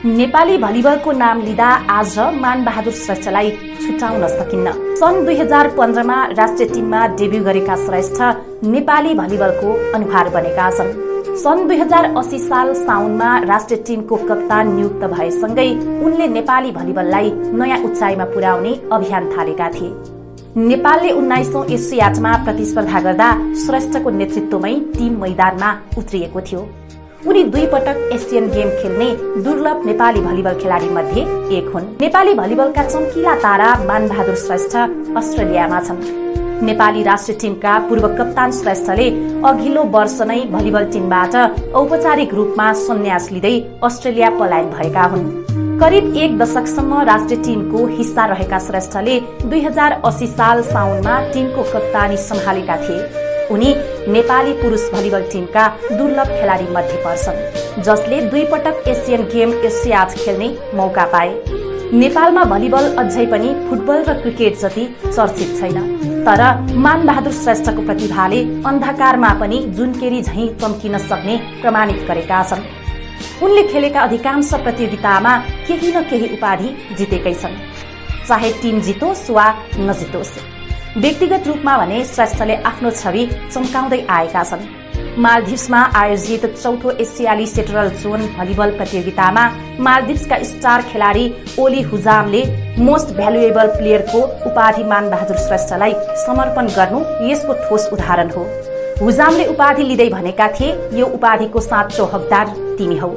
नेपाली भलिबलको नाम लिँदा आज मानबहादुर श्रेष्ठलाई छुटाउन सकिन्न। सन् 2015 मा राष्ट्रिय टिममा डेब्यू गरेका श्रेष्ठ नेपाली भलिबलको अनुहार बनेका छन्। सन् 2080 साल साउनमा राष्ट्रिय टिमको कप्तान नियुक्त भएसँगै उनले नेपाली भलिबललाई नयाँ उचाइमा पुर्याउने अभियान थालेका थिए। नेपालले 19औं एसियाडमा प्रतिस्पर्धा गर्दा श्रेष्ठको नेतृत्वमै टिम मैदानमा उत्रिएको थियो। उनी 2 पटक एसियन गेम खेल्ने दुर्लभ नेपाली भलिबल खेलाडी मध्ये एक हुन्। नेपाली भलिबलका चम्किला तारा मानबहादुर श्रेष्ठ अस्ट्रेलियामा छन्। नेपाली राष्ट्रिय टिमका पूर्व कप्तान श्रेष्ठले अघिल्लो वर्ष नै भलिबल टिमबाट औपचारिक रूपमा सन्यास लिँदै अस्ट्रेलिया पलायन भएका हुन्। करिब 1 दशकसम्म राष्ट्रिय टिमको हिस्सा रहेका श्रेष्ठले 2080 साल साउनमा टिमको कप्तानी सम्हालेका थिए। उनी नेपाली पुरुष भलिबल टिमका दुर्लभ खेलाडी मध्ये पर्छन्, जसले 2 पटक एसियन गेम एसियाड खेल्ने मौका पाए। नेपालमा भलिबल अझै पनि फुटबल र क्रिकेट जति चर्चित छैन, तर मानबहादुर श्रेष्ठको प्रतिभाले अन्धकारमा पनि जुनकेरी झैं चम्किन सक्ने प्रमाणित गरेका छन्। उनले खेलेका अधिकांश प्रतियोगितामा केही न केही उपाधि जितेकै छन्, चाहे टिम जितोस् वा नजितोस्। व्यक्तिगत रूपमा भने श्रेष्ठले आफ्नो छवि चम्काउँदै आएका छन्। मालदिभ्समा आयोजित 4थो एसियाली सेटरल जोन भलिबल प्रतियोगितामा मालदिभ्सका स्टार खेलाडी ओली हुजामले मोस्ट भ्यालुएबल प्लेयरको उपाधि मानबहादुर श्रेष्ठलाई समर्पण गर्नु यसको ठोस उदाहरण हो। हुजामले उपाधि लिँदै भनेका थिए, यो उपाधिको साँचो हकदार तिमी हौ।